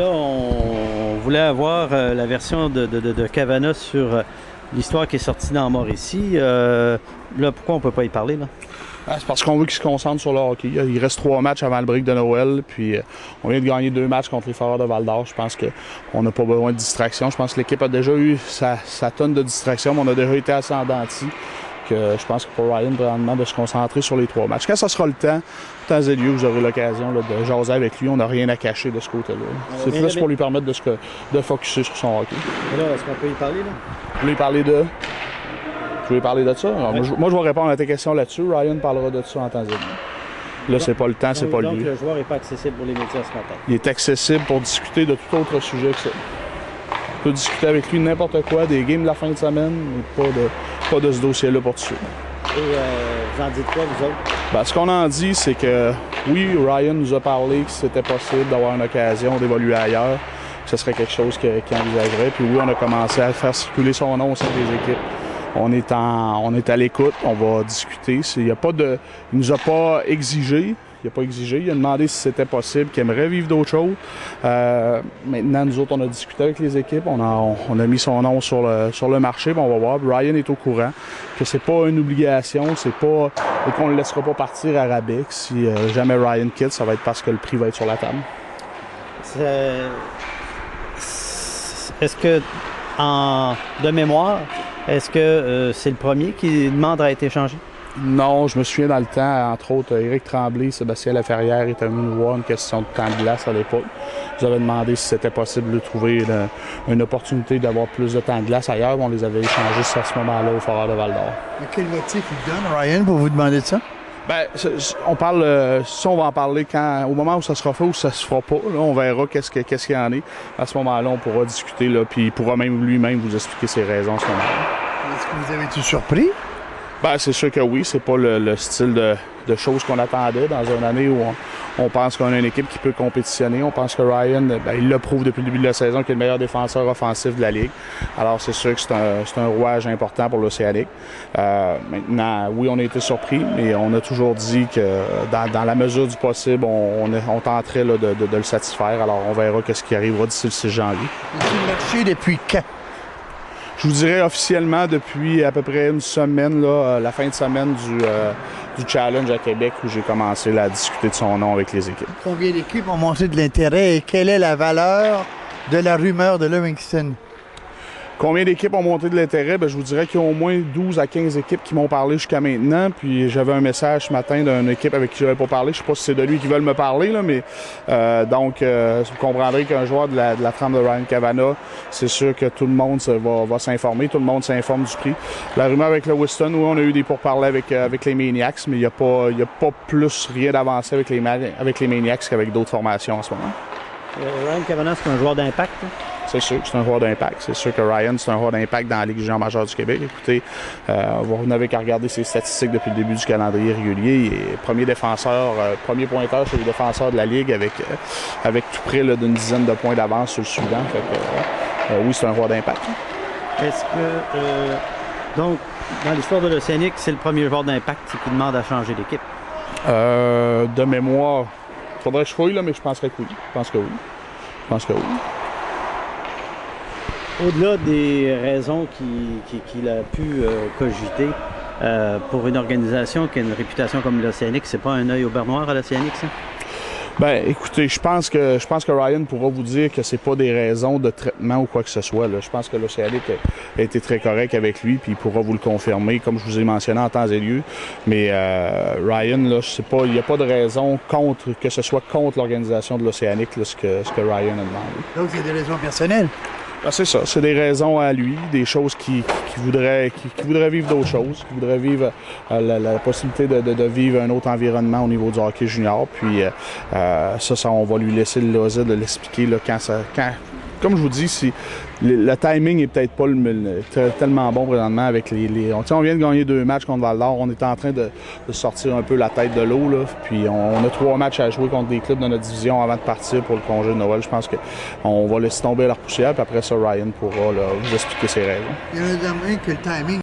là, on voulait avoir la version de Cavana sur l'histoire qui est sortie dans Mauricie. Là, pourquoi on ne peut pas y parler, là? C'est parce qu'on veut qu'ils se concentrent sur le hockey. Il reste 3 matchs avant le break de Noël, puis on vient de gagner 2 matchs contre les Foreurs de Val-d'Or. Je pense qu'on n'a pas besoin de distraction. Je pense que l'équipe a déjà eu sa tonne de distraction, mais on a déjà été assez en dents de scie. Je pense que pour Ryan, vraiment, de se concentrer sur les 3 matchs. Quand ça sera le temps et lieu, vous aurez l'occasion de jaser avec lui. On n'a rien à cacher de ce côté-là. C'est plus pour lui permettre de focusser sur son hockey. Et là, est-ce qu'on peut y parler, là? Vous voulez parler de... Je vais parler de ça. Alors, moi, je vais répondre à tes questions là-dessus. Ryan parlera de ça en temps et lieu. Là, c'est pas le temps, c'est pas lui. Donc, le joueur n'est pas accessible pour les médias ce matin. Il est accessible pour discuter de tout autre sujet que ça. On peut discuter avec lui de n'importe quoi, des games de la fin de semaine, mais pas de ce dossier-là pour tout de suite. Et vous en dites quoi, vous autres? Ben, ce qu'on en dit, c'est que oui, Ryan nous a parlé que c'était possible d'avoir une occasion d'évoluer ailleurs, que ce serait quelque chose qu'il envisagerait. Puis oui, on a commencé à faire circuler son nom au sein des équipes. On est à l'écoute, on va discuter. Il nous a pas exigé. Il n'a pas exigé, il a demandé si c'était possible, qu'il aimerait vivre d'autres choses. Maintenant, nous autres, on a discuté avec les équipes, on a mis son nom sur le marché, puis on va voir. Ryan est au courant que c'est pas une obligation, et qu'on ne le laissera pas partir à rabais. Si jamais Ryan quitte, ça va être parce que le prix va être sur la table. Est-ce que, de mémoire, est-ce que c'est le premier qui demande à être échangé? Non, je me souviens dans le temps, entre autres, Éric Tremblay, Sébastien Laferrière étaient venus nous voir une question de temps de glace à l'époque. Ils avaient demandé si c'était possible de trouver une opportunité d'avoir plus de temps de glace ailleurs. On les avait échangés à ce moment-là au Foreurs de Val-d'Or. Quel motif il donne, Ryan, pour vous demander de ça? Bien, on parle, ça, on va en parler au moment où ça sera fait ou ça se fera pas. Là, on verra qu'est-ce qu'il y en est. À ce moment-là, on pourra discuter, là, puis il pourra même lui-même vous expliquer ses raisons à ce moment-là. Est-ce que vous avez été surpris? Ben, c'est sûr que oui, c'est pas le style de choses qu'on attendait dans une année où on pense qu'on a une équipe qui peut compétitionner. On pense que Ryan, il le prouve depuis le début de la saison qu'il est le meilleur défenseur offensif de la Ligue. Alors c'est sûr que c'est un rouage important pour l'Océanique. Maintenant, oui, on a été surpris, mais on a toujours dit que dans la mesure du possible, on tenterait là, de le satisfaire. Alors on verra ce qui arrivera d'ici le 6 janvier. Est-il marché depuis quand? Je vous dirais officiellement depuis à peu près une semaine, là, la fin de semaine du Challenge à Québec où j'ai commencé à discuter de son nom avec les équipes. Combien d'équipes ont montré de l'intérêt et quelle est la valeur de la rumeur de Livingston? Combien d'équipes ont monté de l'intérêt? Ben, je vous dirais qu'il y a au moins 12 à 15 équipes qui m'ont parlé jusqu'à maintenant. Puis j'avais un message ce matin d'une équipe avec qui je n'avais pas parlé. Je ne sais pas si c'est de lui qui veulent me parler, là, mais vous comprendrez qu'un joueur de la trempe de Ryan Cavana, c'est sûr que tout le monde va s'informer. Tout le monde s'informe du prix. La rumeur avec le Weston, oui, on a eu des pourparlers avec les Maniacs, mais il n'y a pas plus rien d'avancé avec les Maniacs qu'avec d'autres formations en ce moment. Ryan Cavana, c'est un joueur d'impact? C'est sûr que c'est un joueur d'impact. C'est sûr que Ryan, c'est un joueur d'impact dans la Ligue junior majeure du Québec. Écoutez, vous n'avez qu'à regarder ses statistiques depuis le début du calendrier régulier. Il est premier défenseur, premier pointeur chez les défenseurs de la Ligue avec tout près d'une dizaine de points d'avance sur le suivant. Fait que, oui, c'est un joueur d'impact. Est-ce que, donc, dans l'histoire de l'Océanique, c'est le premier joueur d'impact qui demande à changer d'équipe? De mémoire, il faudrait que je fouille, là, mais je penserais que oui. Je pense que oui. Au-delà des raisons qu'il a pu cogiter pour une organisation qui a une réputation comme l'Océanique, c'est pas un œil au beurre noir à l'Océanique, ça? Ben, écoutez, je pense que Ryan pourra vous dire que c'est pas des raisons de traitement ou quoi que ce soit, là. Je pense que l'Océanique a été très correct avec lui, puis il pourra vous le confirmer, comme je vous ai mentionné en temps et lieu. Mais Ryan, là, je sais pas, il n'y a pas de raison que ce soit contre l'organisation de l'Océanique, là, ce que Ryan a demandé. Donc, c'est des raisons personnelles? Ben, c'est ça, c'est des raisons à lui, des choses qui voudrait vivre d'autres choses, qui voudrait vivre la possibilité de vivre un autre environnement au niveau du hockey junior. Puis ça, on va lui laisser le loisir de l'expliquer là, quand comme je vous dis, le timing est peut-être pas tellement bon présentement avec on vient de gagner 2 matchs contre Val-d'Or. On est en train de sortir un peu la tête de l'eau, là. Puis on a 3 matchs à jouer contre des clubs de notre division avant de partir pour le congé de Noël. Je pense qu'on va laisser tomber leur poussière. Puis après ça, Ryan pourra là, vous expliquer ses raisons. Il y en a demain que le timing